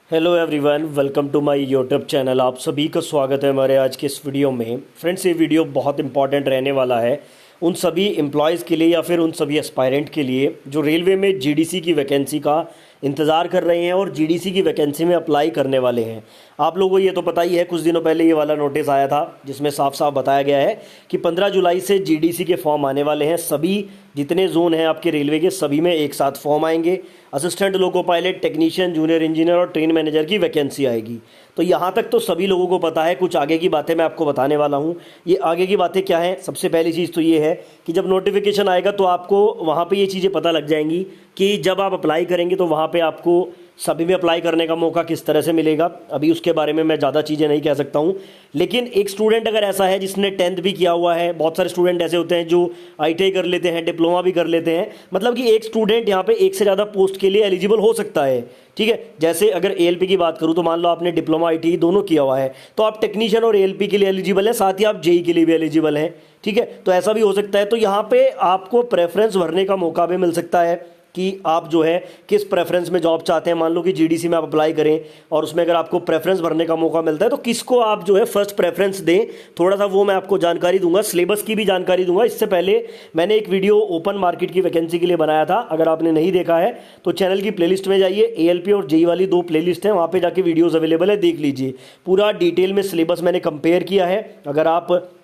Hello everyone, welcome to my YouTube channel. आप सभी का स्वागत है हमारे आज के इस वीडियो में। फ्रेंड्स, ये वीडियो बहुत इंपॉर्टेंट रहने वाला है उन सभी एम्प्लॉयज़ के लिए या फिर उन सभी एस्पायरेंट के लिए जो रेलवे में जीडीसी की वैकेंसी का इंतज़ार कर रहे हैं और जीडीसी की वैकेंसी में अप्लाई करने वाले हैं। आप लोगों को ये तो पता ही है, कुछ दिनों पहले ये वाला नोटिस आया था जिसमें साफ साफ बताया गया है कि 15 जुलाई से जीडीसी के फॉर्म आने वाले हैं। सभी जितने जोन हैं आपके रेलवे के, सभी में एक साथ फॉर्म आएंगे। Assistant loco pilot, technician, junior engineer और ट्रेन मैनेजर की वैकेंसी आएगी। तो यहाँ तक तो सभी लोगों को पता है। कुछ आगे की बातें मैं आपको बताने वाला हूँ। ये आगे की बातें क्या हैं? सबसे पहली चीज़ तो ये है कि जब नोटिफिकेशन आएगा तो आपको वहाँ पे ये चीज़ें पता लग जाएंगी कि जब आप अप्लाई करेंगे तो वहाँ पे आपको सभी में अप्लाई करने का मौका किस तरह से मिलेगा। अभी उसके बारे में मैं ज़्यादा चीज़ें नहीं कह सकता हूँ, लेकिन एक स्टूडेंट अगर ऐसा है जिसने 10th भी किया हुआ है, बहुत सारे स्टूडेंट ऐसे होते हैं जो ITI कर लेते हैं, डिप्लोमा भी कर लेते हैं, मतलब कि एक स्टूडेंट यहाँ पे एक से ज़्यादा पोस्ट के लिए एलिजिबल हो सकता है। ठीक है, जैसे अगर ALP की बात करूँ तो मान लो आपने डिप्लोमा ITI दोनों किया हुआ है तो आप टेक्नीशियन और ALP के लिए एलिजिबल है, साथ ही आप JEE के लिए भी एलिजिबल हैं। ठीक है, तो ऐसा भी हो सकता है। तो यहाँ पे आपको प्रेफरेंस भरने का मौका भी मिल सकता है कि आप जो है किस प्रेफरेंस में जॉब चाहते हैं। मान लो कि जीडीसी में आप अप्लाई करें और उसमें अगर आपको प्रेफरेंस भरने का मौका मिलता है तो किसको आप जो है फर्स्ट प्रेफरेंस दें, थोड़ा सा वो मैं आपको जानकारी दूंगा। सिलेबस की भी जानकारी दूंगा। इससे पहले मैंने एक वीडियो ओपन मार्केट की वैकेंसी के लिए बनाया था, अगर आपने नहीं देखा है तो चैनल की प्लेलिस्ट में जाइए। ALP और JEE वाली 2 प्लेलिस्ट हैं, वहाँ पर जाके वीडियोज़ अवेलेबल है, देख लीजिए। पूरा डिटेल में सिलेबस मैंने कंपेयर किया है। अगर आप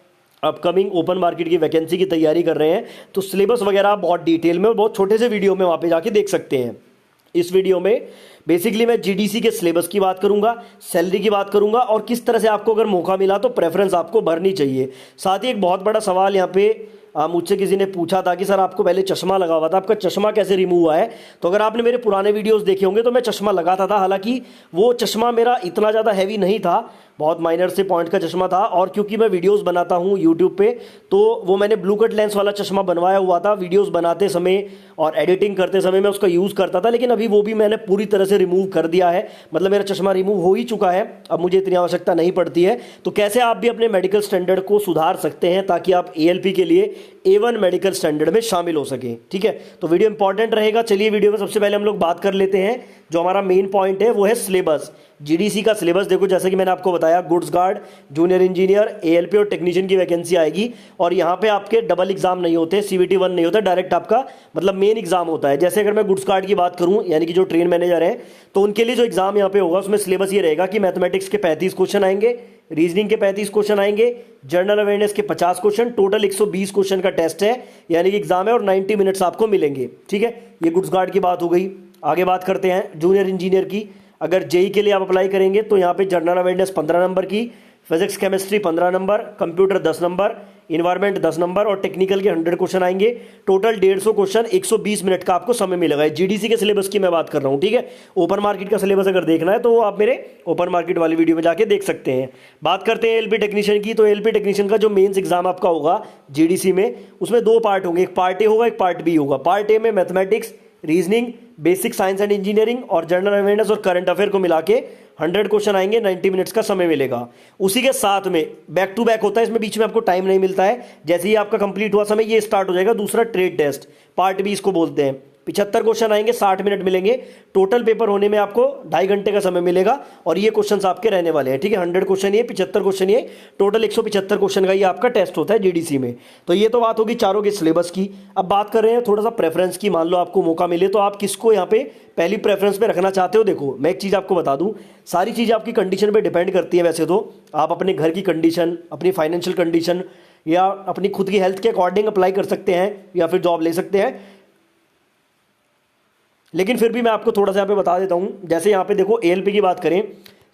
अपकमिंग ओपन मार्केट की वैकेंसी की तैयारी कर रहे हैं तो सिलेबस वगैरह आप बहुत डिटेल में और बहुत छोटे से वीडियो में वहाँ पे जाके देख सकते हैं। इस वीडियो में बेसिकली मैं जीडीसी के सिलेबस की बात करूंगा, सैलरी की बात करूंगा और किस तरह से आपको अगर मौका मिला तो प्रेफरेंस आपको भरनी चाहिए। साथ ही एक बहुत बड़ा सवाल यहाँ पे मुझसे किसी ने पूछा था कि सर आपको पहले चश्मा लगा हुआ था, आपका चश्मा कैसे रिमूव हुआ है? तो अगर आपने मेरे पुराने वीडियोस देखे होंगे तो मैं चश्मा लगाता था, हालांकि वो चश्मा मेरा इतना ज़्यादा हैवी नहीं था, बहुत माइनर से पॉइंट का चश्मा था। और क्योंकि मैं वीडियोस बनाता हूँ यूट्यूब पे तो वो मैंने ब्लू कट लेंस वाला चश्मा बनवाया हुआ था। वीडियोस बनाते समय और एडिटिंग करते समय मैं उसका यूज़ करता था, लेकिन अभी वो भी मैंने पूरी तरह से रिमूव कर दिया है। मतलब मेरा चश्मा रिमूव हो ही चुका है, अब मुझे इतनी आवश्यकता नहीं पड़ती है। तो कैसे आप भी अपने मेडिकल स्टैंडर्ड को सुधार सकते हैं ताकि आप ALP के लिए A1 मेडिकल स्टैंडर्ड में शामिल हो सकें। ठीक है, तो वीडियो इंपॉर्टेंट रहेगा। चलिए वीडियो में सबसे पहले हम लोग बात कर लेते हैं। जो हमारा मेन पॉइंट है वो है सिलेबस। जीडीसी का सिलेबस देखो, जैसे कि मैंने आपको बताया, goods guard, junior engineer, ALP और टेक्नीशियन की वैकेंसी आएगी। और यहाँ पे आपके डबल एग्जाम नहीं होते, CVT 1 नहीं होता, डायरेक्ट आपका मतलब मेन एग्जाम होता है। जैसे अगर मैं गुड्स गार्ड की बात करूँ, यानी कि जो ट्रेन मैनेजर है, तो उनके लिए जो एग्जाम यहाँ पे होगा उसमें सिलेबस ये रहेगा कि मैथमेटिक्स के 35 क्वेश्चन आएंगे, रीजनिंग के 35 क्वेश्चन आएंगे, जनरल अवेयरनेस के 50 क्वेश्चन, टोटल 120 क्वेश्चन का टेस्ट है, यानी कि एग्जाम है, और 90 मिनट्स आपको मिलेंगे। ठीक है, ये गुड्स गार्ड की बात हो गई। आगे बात करते हैं जूनियर इंजीनियर की। अगर JEE के लिए आप अप्लाई करेंगे तो यहाँ पे जनरल अवेयरनेस 15 नंबर की, physics chemistry 15 number, computer 10 number, environment 10 number और टेक्निकल के 100 क्वेश्चन आएंगे। टोटल 150 क्वेश्चन, 120 मिनट का आपको समय मिलेगा। जीडीसी के सिलेबस की मैं बात कर रहा हूँ। ठीक है, ओपन मार्केट का सिलेबस अगर देखना है तो वो आप मेरे ओपन मार्केट वाली वीडियो में जाके देख सकते हैं। बात करते हैं ALP टेक्नीशियन की। तो ALP टेक्नीशियन का जो मेंस एग्जाम आपका होगा जीडीसी में, उसमें 2 पार्ट होंगे, एक पार्ट A होगा, एक पार्ट B होगा। पार्ट A में mathematics, reasoning, basic science and engineering और जनरल अवेयरनेस और करंट अफेयर को मिला के 100 क्वेश्चन आएंगे, 90 मिनट्स का समय मिलेगा। उसी के साथ में बैक टू बैक होता है, इसमें बीच में आपको टाइम नहीं मिलता है। जैसे ही आपका कंप्लीट हुआ समय, ये स्टार्ट हो जाएगा दूसरा ट्रेड टेस्ट, पार्ट B इसको बोलते हैं। 75 क्वेश्चन आएंगे, 60 मिनट मिलेंगे। टोटल पेपर होने में आपको 2.5 घंटे का समय मिलेगा और ये क्वेश्चंस आपके रहने वाले हैं। ठीक है, 100 क्वेश्चन ये, 75 क्वेश्चन ये, टोटल 175 क्वेश्चन का ये आपका टेस्ट होता है जीडीसी में। तो ये तो बात होगी चारों के सिलेबस की। अब बात कर रहे हैं थोड़ा सा प्रेफरेंस की। मान लो आपको मौका मिले तो आप किसको यहाँ पे पहली प्रेफरेंस पे रखना चाहते हो। देखो, मैं एक चीज़ आपको बता दूं, सारी चीज़ आपकी कंडीशन पे डिपेंड करती है। वैसे तो आप अपने घर की कंडीशन, अपनी फाइनेंशियल कंडीशन या अपनी खुद की हेल्थ के अकॉर्डिंग अप्लाई कर सकते हैं या फिर जॉब ले सकते हैं, लेकिन फिर भी मैं आपको थोड़ा सा यहाँ पे बता देता हूँ। जैसे यहाँ पे देखो, ALP की बात करें,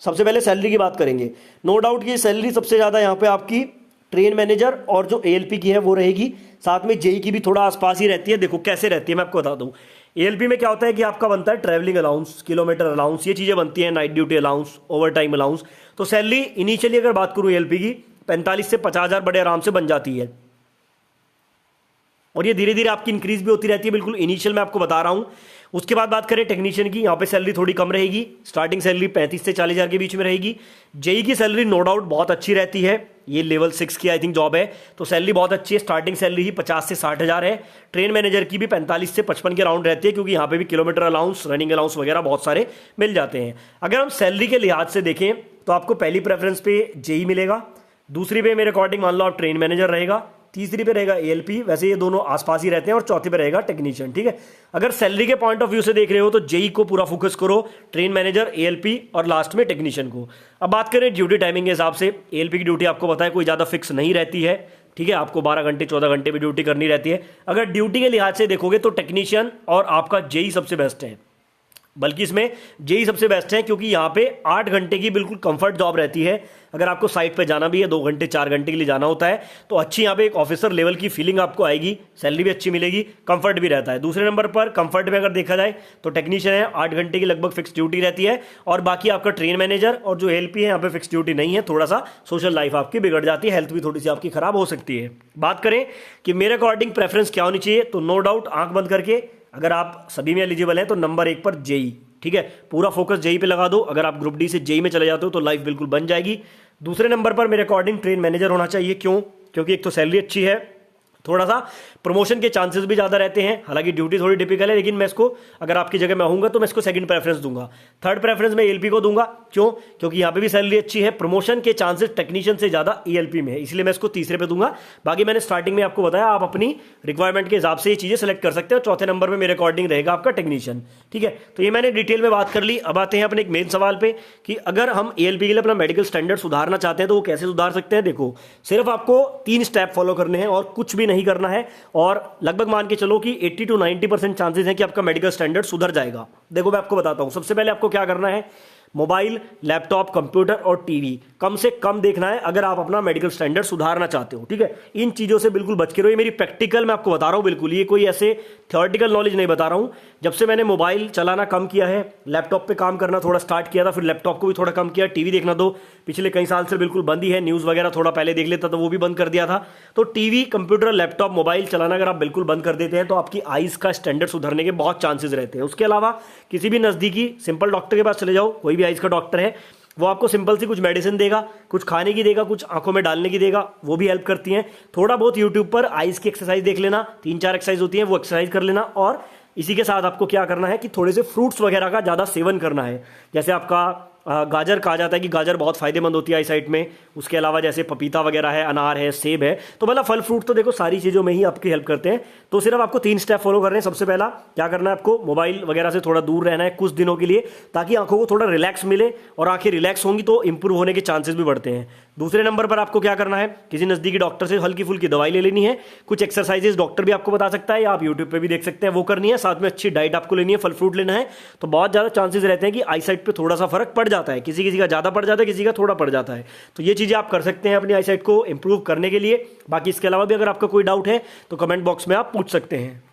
सबसे पहले सैलरी की बात करेंगे। नो डाउट कि सैलरी सबसे ज़्यादा यहाँ पे आपकी ट्रेन मैनेजर और जो ALP की है वो रहेगी। साथ में JEE की भी थोड़ा आसपास ही रहती है। देखो कैसे रहती है मैं आपको बता दूँ। ALP में क्या होता है कि आपका बनता है ट्रैवलिंग अलाउंस, किलोमीटर अलाउंस, ये चीज़ें बनती हैं, night duty allowance, over time allowance. तो सैलरी इनिशियली अगर बात करूँ ALP की, 45 से 50,000 बड़े आराम से बन जाती है और ये धीरे धीरे आपकी इंक्रीज भी होती रहती है। बिल्कुल इनिशियल मैं आपको बता रहा हूँ। उसके बाद बात करें टेक्नीशियन की, यहाँ पे सैलरी थोड़ी कम रहेगी, स्टार्टिंग सैलरी 35 से 40,000 के बीच में रहेगी। JEE की सैलरी नो डाउट बहुत अच्छी रहती है, ये लेवल 6 की आई थिंक जॉब है, तो सैलरी बहुत अच्छी है। स्टार्टिंग सैलरी ही 50 से 60 हज़ार है। ट्रेन मैनेजर की भी 45 से 55 के राउंड रहती है, क्योंकि यहाँ पे भी किलोमीटर अलाउंस, रनिंग अलाउंस वगैरह बहुत सारे मिल जाते हैं। अगर हम सैलरी के लिहाज से देखें तो आपको पहली प्रेफरेंस पे जेई मिलेगा, दूसरी पे मेरे अकॉर्डिंग मान लो आप ट्रेन मैनेजर रहेगा, तीसरी पे रहेगा एएलपी, वैसे ये दोनों आसपास ही रहते हैं, और चौथे पे रहेगा टेक्नीशियन। ठीक है, अगर सैलरी के पॉइंट ऑफ व्यू से देख रहे हो तो जेई को पूरा फोकस करो, ट्रेन मैनेजर, एएलपी और लास्ट में टेक्नीशियन को। अब बात करें ड्यूटी टाइमिंग के हिसाब से, एएलपी की ड्यूटी आपको पता है कोई ज़्यादा फिक्स नहीं रहती है। ठीक है, आपको 12 घंटे 14 घंटे भी ड्यूटी करनी रहती है। अगर ड्यूटी के लिहाज से देखोगे तो टेक्नीशियन और आपका जेई सबसे बेस्ट है, बल्कि इसमें जेई सबसे बेस्ट है, क्योंकि यहाँ पे 8 घंटे की बिल्कुल कंफर्ट जॉब रहती है। अगर आपको साइट पे जाना भी है 2 घंटे 4 घंटे के लिए जाना होता है, तो अच्छी यहाँ पे एक ऑफिसर लेवल की फीलिंग आपको आएगी, सैलरी भी अच्छी मिलेगी, कंफर्ट भी रहता है। दूसरे नंबर पर कंफर्ट में अगर देखा जाए तो टेक्नीशियन है, 8 घंटे की लगभग फिक्स ड्यूटी रहती है, और बाकी आपका ट्रेन मैनेजर और जो एएलपी है यहाँ पे फिक्स ड्यूटी नहीं है। थोड़ा सा सोशल लाइफ आपकी बिगड़ जाती है, हेल्थ भी थोड़ी सी आपकी खराब हो सकती है। बात करें कि मेरे अकॉर्डिंग प्रेफरेंस क्या होनी चाहिए, तो नो डाउट आंख बंद करके अगर आप सभी में एलिजिबल हैं तो नंबर 1 पर जेई। ठीक है, पूरा फोकस जेई पे लगा दो। अगर आप ग्रुप डी से जेई में चले जाते हो तो लाइफ बिल्कुल बन जाएगी। दूसरे नंबर पर मेरे अकॉर्डिंग ट्रेन मैनेजर होना चाहिए। क्यों? क्योंकि एक तो सैलरी अच्छी है, थोड़ा सा प्रमोशन के चांसेस भी ज़्यादा रहते हैं, हालांकि ड्यूटी थोड़ी टिपिकल है, लेकिन मैं इसको, अगर आपकी जगह मैं होऊंगा तो मैं इसको सेकंड प्रेफरेंस दूंगा। थर्ड प्रेफरेंस मैं एएलपी को दूंगा। क्यों? क्योंकि यहाँ पे भी सैलरी अच्छी है, प्रमोशन के चांसेस टेक्नीशियन से ज़्यादा एएलपी में है, इसलिए मैं इसको तीसरे पे दूंगा। बाकी मैंने स्टार्टिंग में आपको बताया, आप अपनी रिक्वायरमेंट के हिसाब से ये चीज़ें सेलेक्ट कर सकते हो। चौथे नंबर पर मेरे अकॉर्डिंग रहेगा आपका टेक्नीशियन। ठीक है, तो ये मैंने डिटेल में बात कर ली। अब आते हैं अपने एक मेन सवाल पे कि अगर हम एएलपी के लिए अपना मेडिकल स्टैंडर्ड सुधारना चाहते हैं तो वो कैसे सुधार सकते हैं। देखो, सिर्फ आपको 3 स्टेप फॉलो करने हैं और कुछ भी नहीं करना है, और लगभग मान के चलो कि 80 to 90% चांसेस हैं कि आपका मेडिकल स्टैंडर्ड सुधर जाएगा। देखो, मैं आपको बताता हूं। सबसे पहले आपको क्या करना है, मोबाइल, लैपटॉप, कंप्यूटर और टीवी कम से कम देखना है अगर आप अपना मेडिकल स्टैंडर्ड सुधारना चाहते हो। ठीक है, इन चीज़ों से बिल्कुल बच के रहो। ये मेरी प्रैक्टिकल मैं आपको बता रहा हूँ, बिल्कुल ये कोई ऐसे थ्योरेटिकल नॉलेज नहीं बता रहा हूँ। जब से मैंने मोबाइल चलाना कम किया है, लैपटॉप पे काम करना थोड़ा स्टार्ट किया था, फिर लैपटॉप को भी थोड़ा कम किया, टीवी देखना तो पिछले कई साल से बिल्कुल बंद ही है, न्यूज़ वगैरह थोड़ा पहले देख लेता था, वो भी बंद कर दिया था। तो टीवी, कंप्यूटर, लैपटॉप, मोबाइल चलाना अगर आप बिल्कुल बंद कर देते हैं तो आपकी आइज़ का स्टैंडर्ड सुधरने के बहुत चांसेस रहते हैं। उसके अलावा किसी भी नज़दीकी सिंपल डॉक्टर के पास चले जाओ, कोई भी आइज़ का डॉक्टर है, वो आपको सिंपल सी कुछ मेडिसिन देगा, कुछ खाने की देगा, कुछ आंखों में डालने की देगा, वो भी हेल्प करती हैं। थोड़ा बहुत यूट्यूब पर आइज़ की एक्सरसाइज देख लेना, 3-4 एक्सरसाइज होती हैं, वो एक्सरसाइज कर लेना। और इसी के साथ आपको क्या करना है कि थोड़े से फ्रूट्स वगैरह का ज़्यादा सेवन करना है। जैसे आपका गाजर, कहा जाता है कि गाजर बहुत फायदेमंद होती है आई साइट में। उसके अलावा जैसे पपीता वगैरह है, अनार है, सेब है, तो मतलब फल फ्रूट तो देखो सारी चीज़ों में ही आपकी हेल्प करते हैं। तो सिर्फ आपको 3 स्टेप फॉलो करने हैं। सबसे पहला क्या करना है, आपको मोबाइल वगैरह से थोड़ा दूर रहना है कुछ दिनों के लिए, ताकि आंखों को थोड़ा रिलैक्स मिले, और आंखें रिलैक्स होंगी तो इंप्रूव होने के चांसेस भी बढ़ते हैं। दूसरे नंबर पर आपको क्या करना है, किसी नज़दीकी डॉक्टर से हल्की फुल्की दवाई ले लेनी है। कुछ एक्सरसाइजेस डॉक्टर भी आपको बता सकता है, या आप यूट्यूब पे भी देख सकते हैं, वो करनी है। साथ में अच्छी डाइट आपको लेनी है, फल फ्रूट लेना है। तो बहुत ज़्यादा चांसेस रहते हैं कि आई साइट पर थोड़ा सा फर्क पड़ जाता है, किसी का ज़्यादा पड़ जाता है, किसी का थोड़ा पड़ जाता है। तो ये चीज़ें आप कर सकते हैं अपनी आई साइट को इंप्रूव करने के लिए। बाकी इसके अलावा भी अगर आपका कोई डाउट है तो कमेंट बॉक्स में आप पूछ सकते हैं।